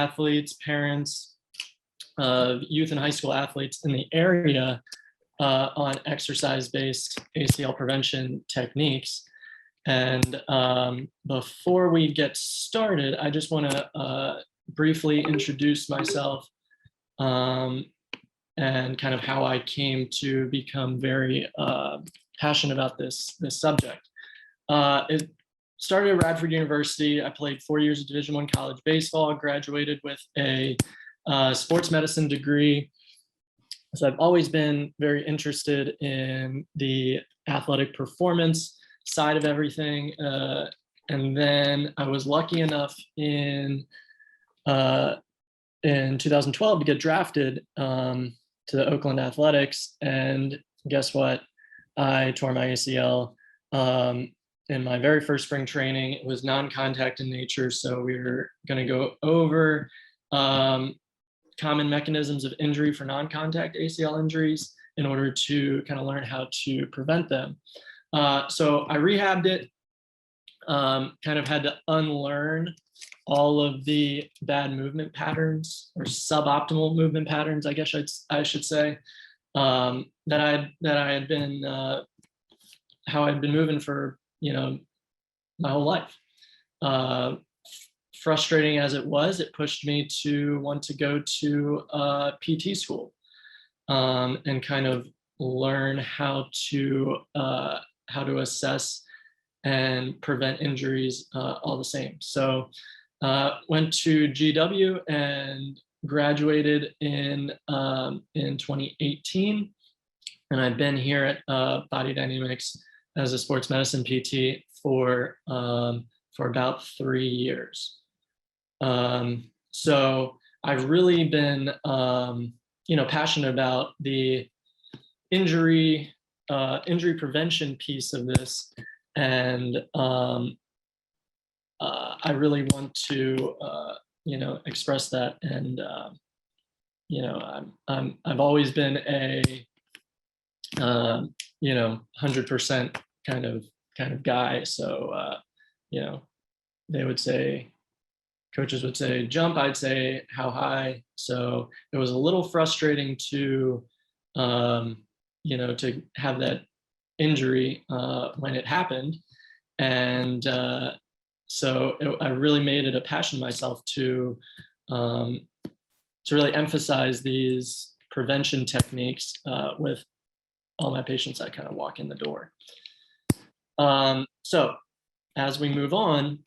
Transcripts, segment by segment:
athletes, parents of youth and high school athletes in the area on exercise-based ACL prevention techniques. And before we get started, I just want to briefly introduce myself and kind of how I came to become very passionate about this subject. It started at Radford University. I played 4 years of Division I college baseball, graduated with a sports medicine degree. So I've always been very interested in the athletic performance side of everything. And then I was lucky enough in 2012 to get drafted to the Oakland Athletics. And guess what? I tore my ACL in my very first spring training. It was non-contact in nature. So we were going to go over common mechanisms of injury for non-contact ACL injuries in order to kind of learn how to prevent them. So I rehabbed it, kind of had to unlearn all of the bad movement patterns or suboptimal movement patterns, I guess I should say, that I had been, how I'd been moving for, my whole life. Frustrating as it was, it pushed me to want to go to PT school and kind of learn how to assess and prevent injuries all the same. So went to GW and graduated in 2018, and I've been here at Body Dynamics as a sports medicine PT for about 3 years. So I've really been, passionate about the injury prevention piece of this. And, I really want to, express that. And, I've always been a, 100% kind of guy. So, they would say, coaches would say jump, I'd say how high. So it was a little frustrating to, to have that injury when it happened. And I really made it a passion myself to really emphasize these prevention techniques with all my patients that kind of walk in the door. So as we move on,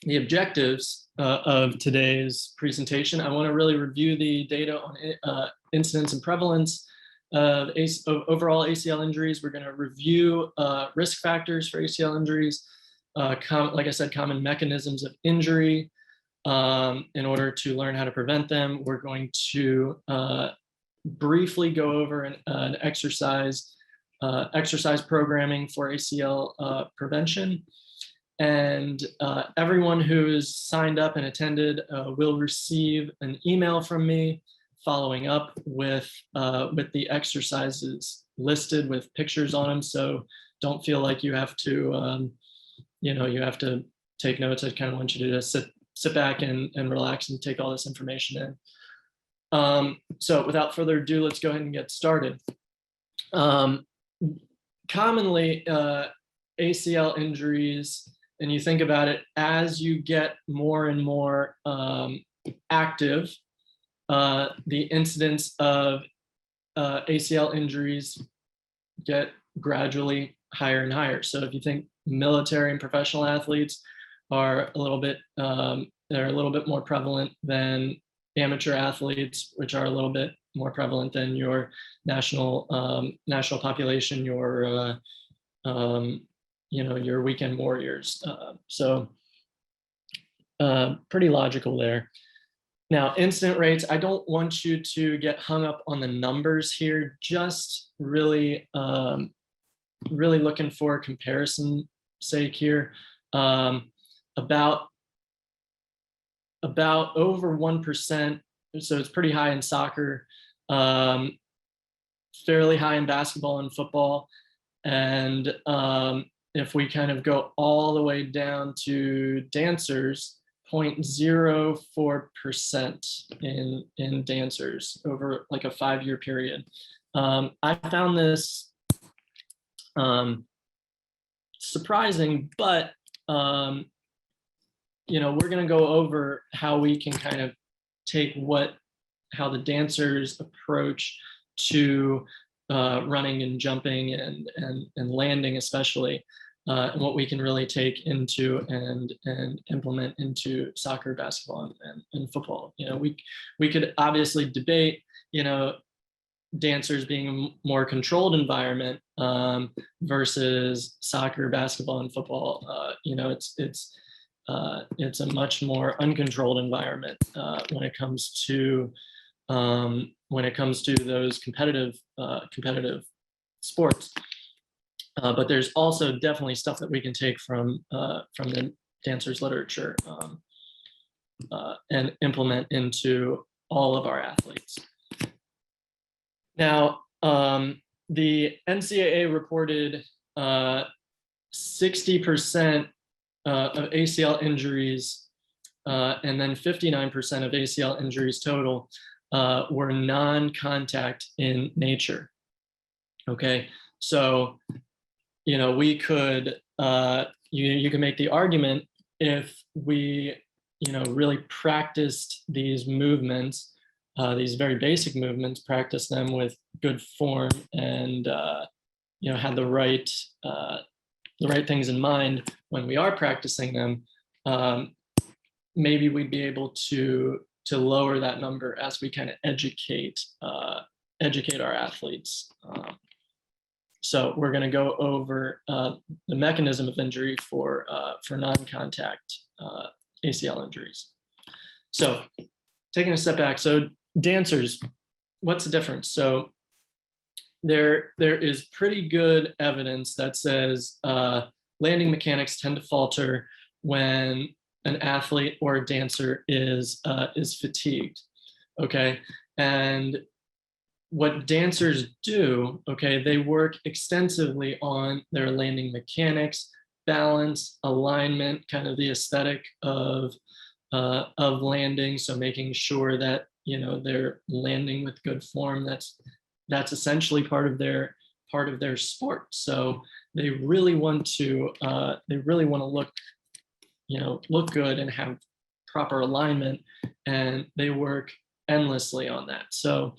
the objectives of today's presentation, I want to really review the data on incidence and prevalence of overall ACL injuries. We're going to review risk factors for ACL injuries, like I said, common mechanisms of injury in order to learn how to prevent them. We're going to briefly go over an exercise programming for ACL prevention. And everyone who's signed up and attended will receive an email from me following up with the exercises listed with pictures on them. So don't feel like you have to, you have to take notes. I kind of want you to just sit back and relax and take all this information in. So without further ado, let's go ahead and get started. Commonly, ACL injuries, and you think about it, as you get more and more active, the incidence of ACL injuries get gradually higher and higher. So if you think military and professional athletes are a little bit, they're a little bit more prevalent than amateur athletes, which are a little bit more prevalent than your national population, your your weekend warriors. So pretty logical there. Now, incident rates, I don't want you to get hung up on the numbers here, just really, really looking for comparison sake here. About over 1%, so it's pretty high in soccer, fairly high in basketball and football. And if we kind of go all the way down to dancers, 0.04% in dancers over like a 5-year period. I found this surprising, but you know, we're going to go over how we can kind of take how the dancers approach to running and jumping and landing, especially, and what we can really take into and implement into soccer, basketball, and football. You know, we could obviously debate, you know, dancers being a more controlled environment versus soccer, basketball, and football. You know, it's a much more uncontrolled environment when it comes to those competitive sports. But there's also definitely stuff that we can take from the dancers' literature and implement into all of our athletes. Now, the NCAA reported 60% of ACL injuries, and then 59% of ACL injuries total were non-contact in nature. Okay, so you know, we could you can make the argument, if we, you know, really practiced these movements, these very basic movements, practice them with good form, and you know, had the right things in mind when we are practicing them, maybe we'd be able to lower that number as we kind of educate our athletes. So we're going to go over the mechanism of injury for non-contact ACL injuries. So taking a step back, so dancers, what's the difference? So there is pretty good evidence that says landing mechanics tend to falter when an athlete or a dancer is fatigued. Okay, and what dancers do, okay, they work extensively on their landing mechanics, balance, alignment, kind of the aesthetic of landing. So making sure that, you know, they're landing with good form. That's essentially part of their sport. So they really want to look, you know, look good and have proper alignment, and they work endlessly on that. So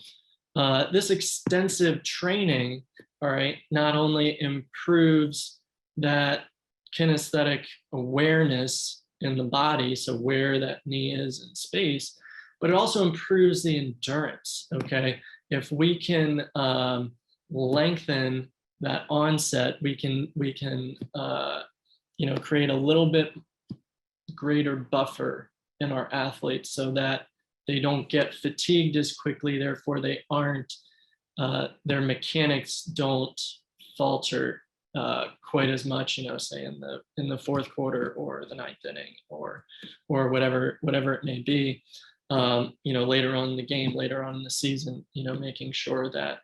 this extensive training, all right, not only improves that kinesthetic awareness in the body, so where that knee is in space, but it also improves the endurance. Okay, if we can lengthen that onset, we can you know, create a little bit greater buffer in our athletes so that they don't get fatigued as quickly, therefore they aren't, their mechanics don't falter quite as much, you know, say in the fourth quarter or the ninth inning or whatever it may be, you know, later on in the game, later on in the season, you know, making sure that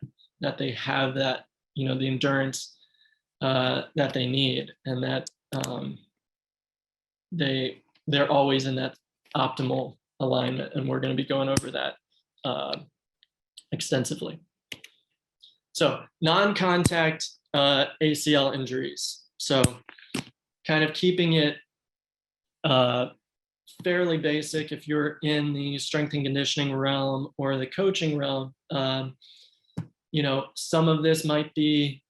they have that, you know, the endurance that they need, and that they're always in that optimal alignment. And we're going to be going over that extensively. So non-contact ACL injuries. So kind of keeping it fairly basic. If you're in the strength and conditioning realm or the coaching realm, you know, some of this might be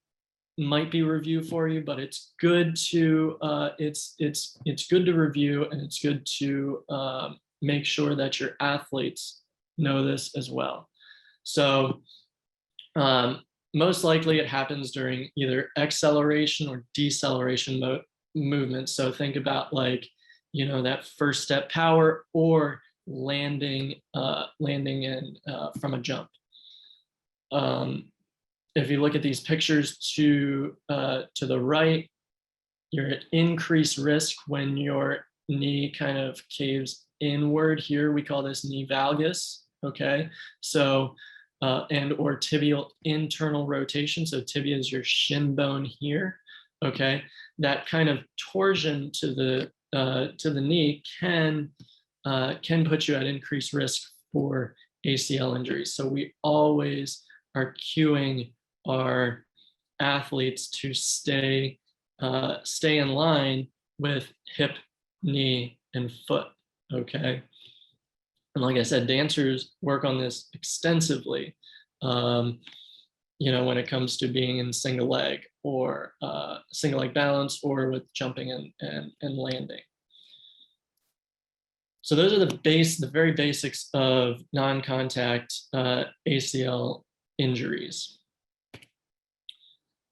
review for you, but it's good to it's good to review, and it's good to make sure that your athletes know this as well. So most likely it happens during either acceleration or deceleration movements. So think about, like, you know, that first step power or landing in from a jump. If you look at these pictures to the right, you're at increased risk when your knee kind of caves inward. Here we call this knee valgus. Okay, so and or tibial internal rotation. So tibia is your shin bone here. Okay, that kind of torsion to the the knee can put you at increased risk for ACL injuries. So we always are cueing our athletes to stay in line with hip, knee, and foot. Okay. And like I said, dancers work on this extensively, you know, when it comes to being in single leg or single leg balance, or with jumping and landing. So those are the very basics of non-contact ACL injuries.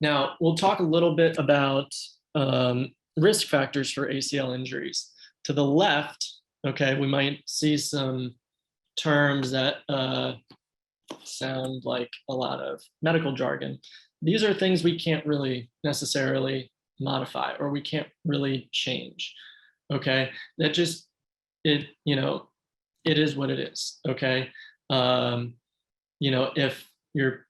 Now, we'll talk a little bit about risk factors for ACL injuries. To the left, okay, we might see some terms that sound like a lot of medical jargon. These are things we can't really necessarily modify, or we can't really change, okay? That just, you know, it is what it is, okay? You know, if your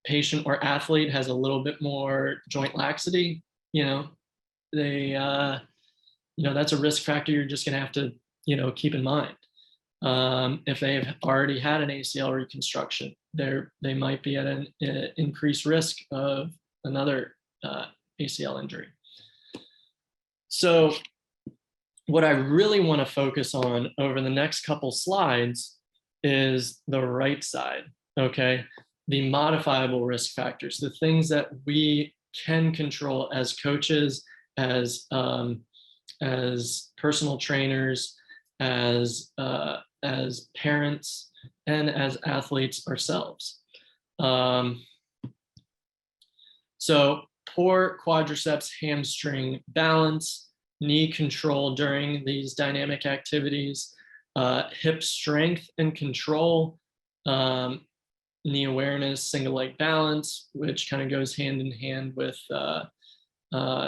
patient or athlete has a little bit more joint laxity, you know, they, you know, that's a risk factor you're just gonna have to, you know, keep in mind. If they've already had an ACL reconstruction, they might be at an increased risk of another ACL injury. So what I really want to focus on over the next couple slides is the right side, okay? The modifiable risk factors, the things that we can control as coaches, as personal trainers, as parents, and as athletes ourselves. So poor quadriceps hamstring balance, knee control during these dynamic activities, hip strength and control, knee awareness, single leg balance, which kind of goes hand in hand with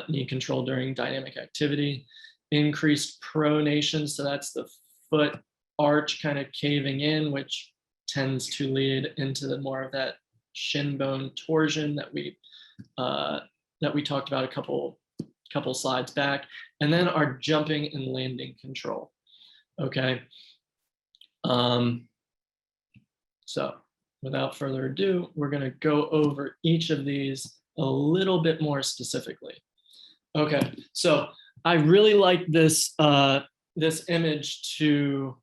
knee control during dynamic activity, increased pronation, so that's the foot arch kind of caving in, which tends to lead into the more of that shin bone torsion that we talked about a couple slides back, and then our jumping and landing control. Okay. So without further ado, we're going to go over each of these a little bit more specifically. Okay, so I really like this this image to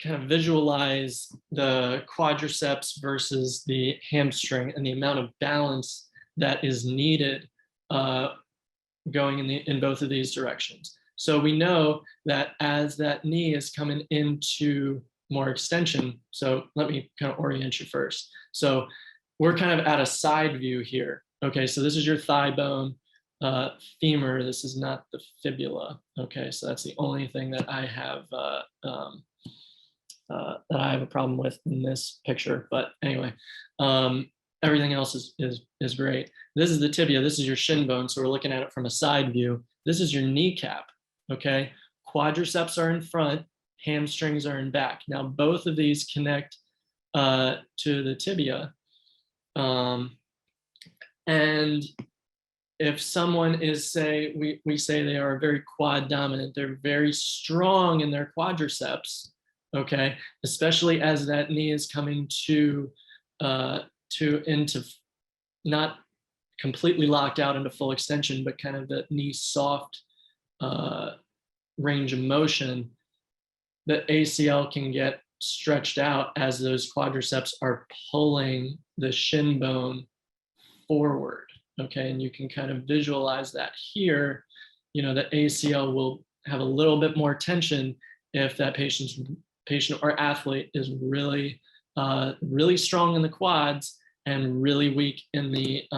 kind of visualize the quadriceps versus the hamstring and the amount of balance that is needed going in both of these directions. So we know that as that knee is coming into more extension, so let me kind of orient you first. So we're kind of at a side view here. Okay, so this is your thigh bone, femur. This is not the fibula. Okay, so that's the only thing that I have a problem with in this picture. But anyway, everything else is great. This is the tibia. This is your shin bone. So we're looking at it from a side view. This is your kneecap. Okay, quadriceps are in front, hamstrings are in back. Now both of these connect to the tibia. And if someone is, say, we say they are very quad dominant, they're very strong in their quadriceps, okay, especially as that knee is coming into not completely locked out into full extension, but kind of the knee soft range of motion, the ACL can get stretched out as those quadriceps are pulling the shin bone forward. Okay, and you can kind of visualize that here. You know, the ACL will have a little bit more tension if that patient or athlete is really strong in the quads and really weak in the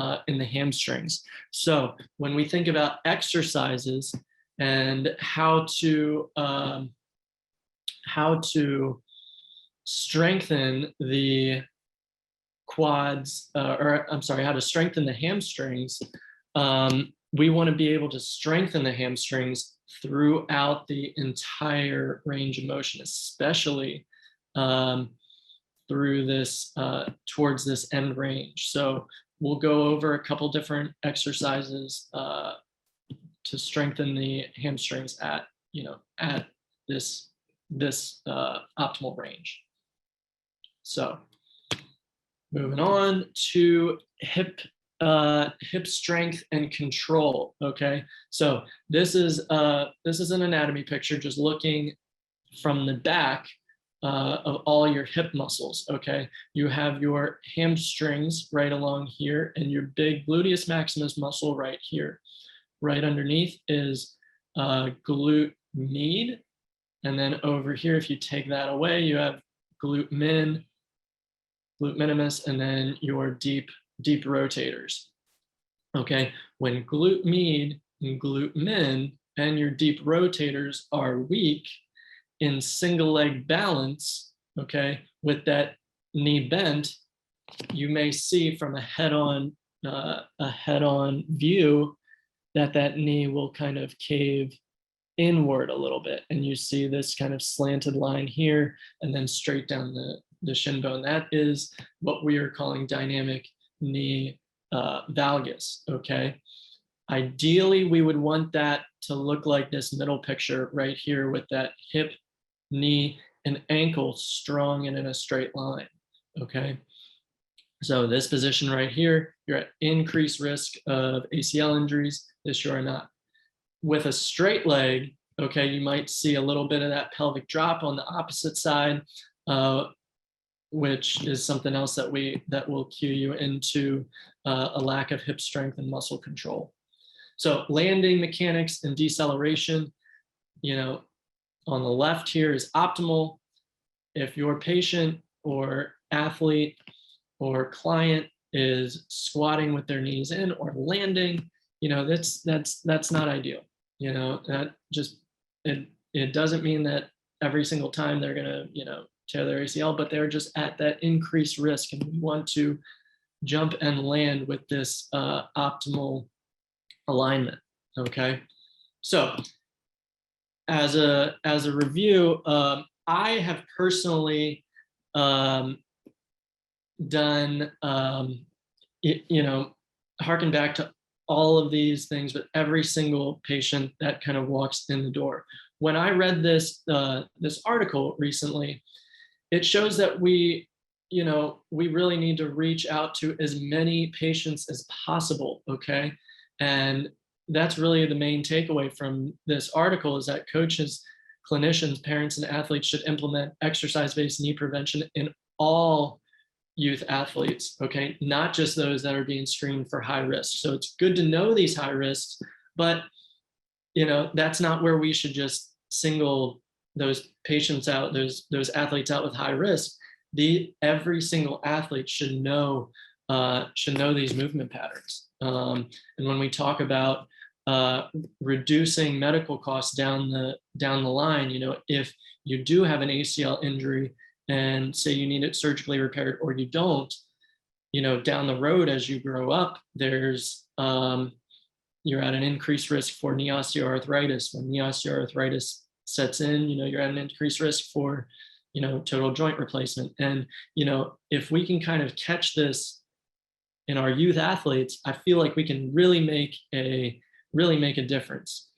hamstrings. So when we think about exercises and how to strengthen the quads, or I'm sorry, how to strengthen the hamstrings, we want to be able to strengthen the hamstrings throughout the entire range of motion, especially through this, towards this end range. So we'll go over a couple different exercises strengthen the hamstrings at, at this optimal range. So moving on to hip strength and control. Okay, so this is an anatomy picture, just looking from the back of all your hip muscles. Okay, you have your hamstrings right along here and your big gluteus maximus muscle right here. Right underneath is glute med, and then over here, if you take that away, you have glute min, glute minimus, and then your deep rotators. Okay, when glute med and glute min and your deep rotators are weak in single leg balance, okay, with that knee bent, you may see from a head-on view that knee will kind of cave inward a little bit, and you see this kind of slanted line here and then straight down the shin bone. That is what we are calling dynamic knee valgus. Okay, ideally we would want that to look like this middle picture right here, with that hip, knee, and ankle strong and in a straight line. Okay, so this position right here, you're at increased risk of ACL injuries. This you are not. With a straight leg, okay, you might see a little bit of that pelvic drop on the opposite side, which is something else that will cue you into a lack of hip strength and muscle control. So landing mechanics and deceleration, on the left here is optimal. If your patient or athlete or client is squatting with their knees in or landing, that's not ideal. That just, it doesn't mean that every single time they're gonna, tear their ACL, but they're just at that increased risk, and we want to jump and land with this optimal alignment. Okay, so as a review, I have personally done, harken back to all of these things with every single patient that kind of walks in the door. When I read this article recently, it shows that we really need to reach out to as many patients as possible. Okay, and that's really the main takeaway from this article, is that coaches, clinicians, parents, and athletes should implement exercise-based knee prevention in all youth athletes, okay, not just those that are being screened for high risk. So it's good to know these high risks, but that's not where we should just single those patients out, those athletes out with high risk. Every single athlete should know these movement patterns. And when we talk about reducing medical costs down the line, if you do have an ACL injury and say you need it surgically repaired, or you don't, down the road as you grow up, there's you're at an increased risk for knee osteoarthritis. When knee osteoarthritis sets in, you're at an increased risk for total joint replacement. And if we can kind of catch this in our youth athletes, I feel like we can really make a difference.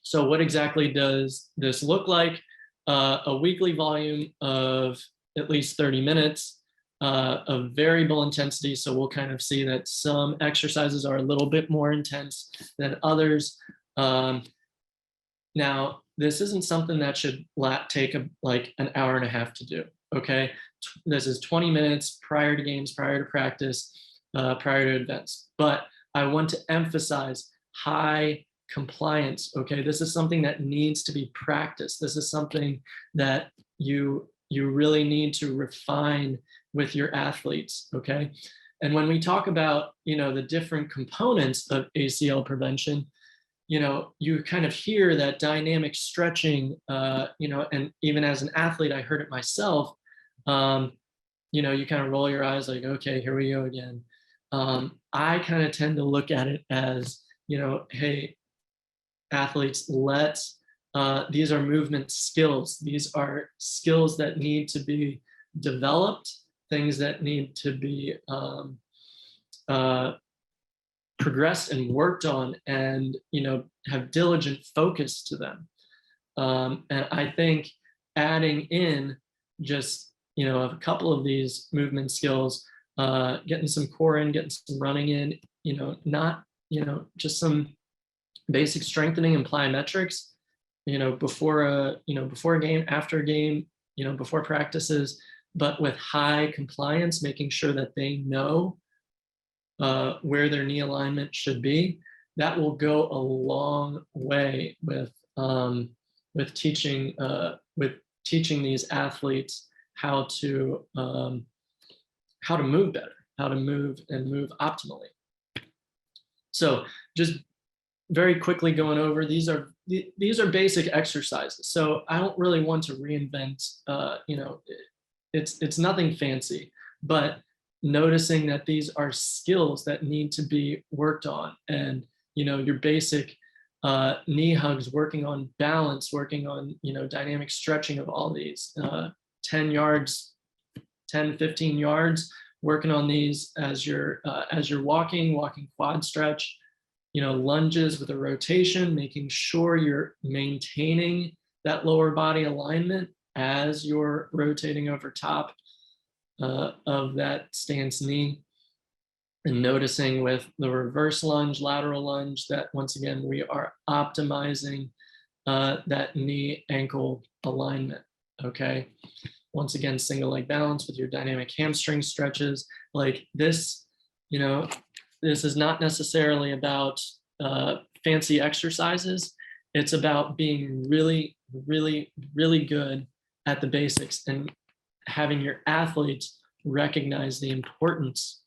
So what exactly does this look like? A weekly volume of at least 30 minutes of variable intensity. So we'll kind of see that some exercises are a little bit more intense than others. Now, this isn't something that should take like an hour and a half to do. Okay, this is 20 minutes prior to games, prior to practice, prior to events. But I want to emphasize high compliance. Okay, this is something that needs to be practiced. This is something that you really need to refine with your athletes. Okay, and when we talk about the different components of ACL prevention, you kind of hear that dynamic stretching, and even as an athlete, I heard it myself. You kind of roll your eyes like, okay, here we go again. I kind of tend to look at it as, hey, athletes, these are movement skills. These are skills that need to be developed, things that need to be progressed and worked on and, have diligent focus to them. And I think adding in just, a couple of these movement skills, getting some core in, getting some running in, not, just some basic strengthening and plyometrics, before a game, after a game, before practices, but with high compliance, making sure that they know where their knee alignment should be. That will go a long way with teaching these athletes how to move better, how to move and move optimally. So just very quickly going over, these are basic exercises. So I don't really want to reinvent, it's nothing fancy, but noticing that these are skills that need to be worked on, and your basic knee hugs, working on balance, working on dynamic stretching of all these, 10 yards, 10, 15 yards, working on these as you're walking quad stretch, lunges with a rotation, making sure you're maintaining that lower body alignment as you're rotating over top of that stance knee. And noticing with the reverse lunge, lateral lunge, that once again, we are optimizing that knee ankle alignment, okay? Once again, single leg balance with your dynamic hamstring stretches. Like this, this is not necessarily about fancy exercises. It's about being really, really, really good at the basics and having your athletes recognize the importance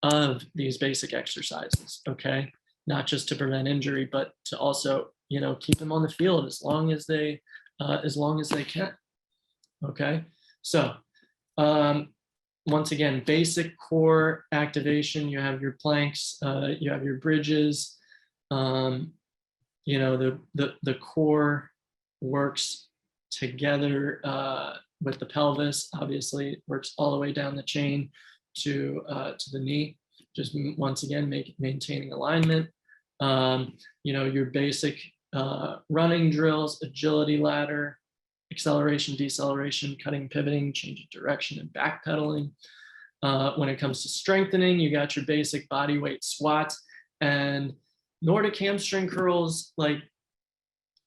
of these basic exercises, okay? Not just to prevent injury, but to also, keep them on the field as long as they can, okay? So once again, basic core activation. You have your planks, you have your bridges. The core works together with the pelvis. Obviously, works all the way down the chain to the knee. Just once again, maintaining alignment. Your basic running drills, agility ladder, acceleration, deceleration, cutting, pivoting, change of direction, and backpedaling. When it comes to strengthening, you got your basic body weight squats and Nordic hamstring curls. Like,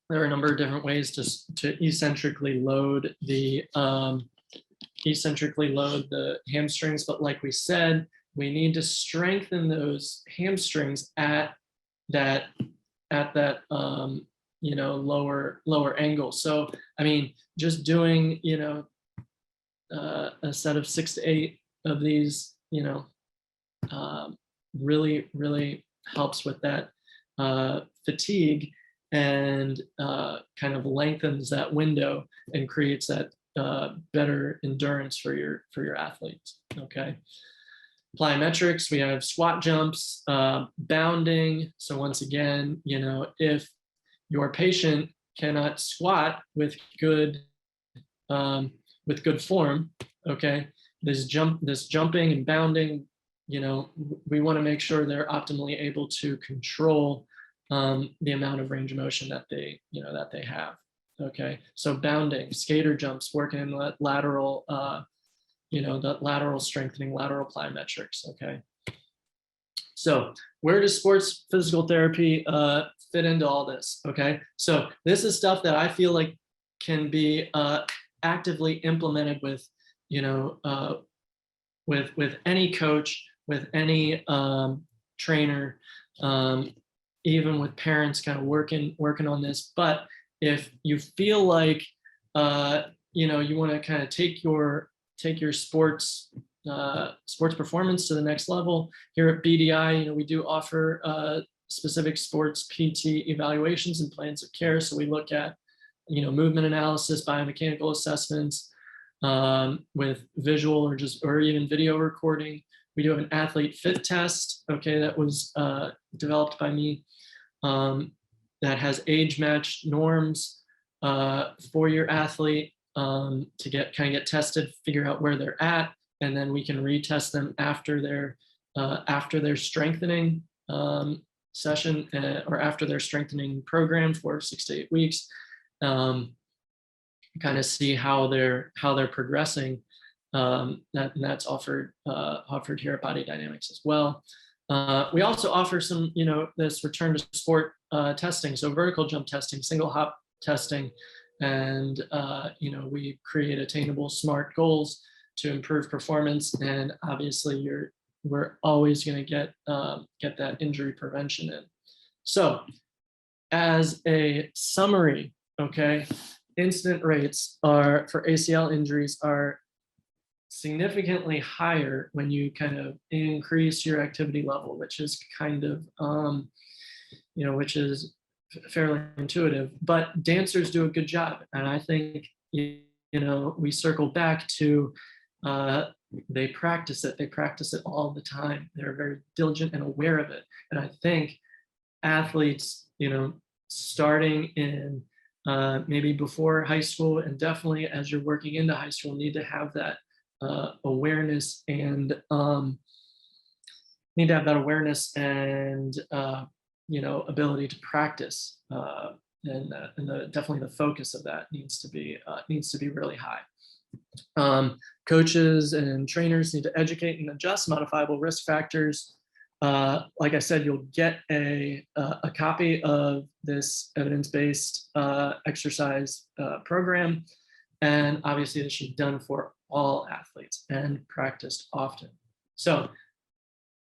there are a number of different ways to eccentrically load the hamstrings, but like we said, we need to strengthen those hamstrings at that lower angle. So I mean, just doing a set of 6 to 8 of these really helps with that fatigue, and kind of lengthens that window and creates that better endurance for your athletes. Okay. Plyometrics, we have squat jumps, bounding. So once again, if your patient cannot squat with good form, okay, this jumping and bounding, we want to make sure they're optimally able to control the amount of range of motion that they have. Okay, so bounding, skater jumps, working in that lateral, the lateral strengthening, lateral plyometrics. Okay, so where does sports physical therapy fit into all this? Okay, so this is stuff that I feel like can be actively implemented with, with any coach, with any trainer, even with parents kind of working on this. But if you feel like you want to kind of take your sports performance to the next level, here at BDI, we do offer specific sports PT evaluations and plans of care. So we look at movement analysis, biomechanical assessments, with visual or even video recording. We do have an athlete fit test, okay, that was developed by me, that has age-matched norms for your athlete, to get tested, figure out where they're at, and then we can retest them after their strengthening, session or after their strengthening program for 6 to 8 weeks. Kind of see how they're progressing. That's offered here at Body Dynamics as well. We also offer some, this return to sport testing, so vertical jump testing, single hop testing, and we create attainable SMART goals to improve performance. And obviously, we're always going to get that injury prevention in. So, as a summary, okay, incident rates for ACL injuries are significantly higher when you kind of increase your activity level, which is kind of, which is fairly intuitive, but dancers do a good job. And I think, we circle back to, they practice it all the time. They're very diligent and aware of it. And I think athletes, starting in maybe before high school and definitely as you're working into high school, need to have that awareness and ability to practice, and definitely the focus of that needs to be really high. Coaches and trainers need to educate and adjust modifiable risk factors. Like I said, you'll get a copy of this evidence-based exercise program, and obviously this should be done for all athletes and practiced often. So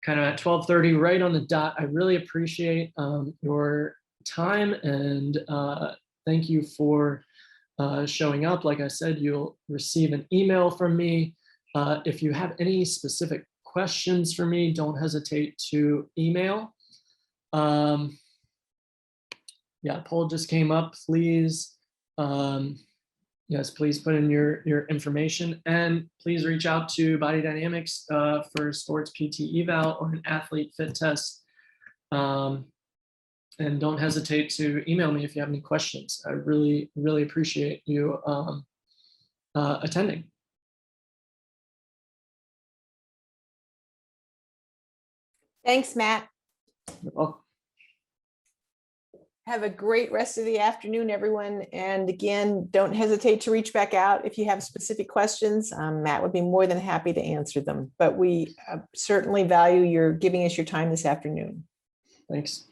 kind of at 12:30, right on the dot, I really appreciate your time, and thank you for showing up. Like I said, you'll receive an email from me. If you have any specific questions for me, don't hesitate to email. Yeah, poll just came up. Please, yes, please put in your information, and please reach out to Body Dynamics for sports PT eval or an athlete fit test. And don't hesitate to email me if you have any questions. I really, really appreciate you attending. Thanks, Matt. You're welcome. Have a great rest of the afternoon, everyone. And again, don't hesitate to reach back out if you have specific questions. Matt would be more than happy to answer them, but we certainly value your giving us your time this afternoon. Thanks.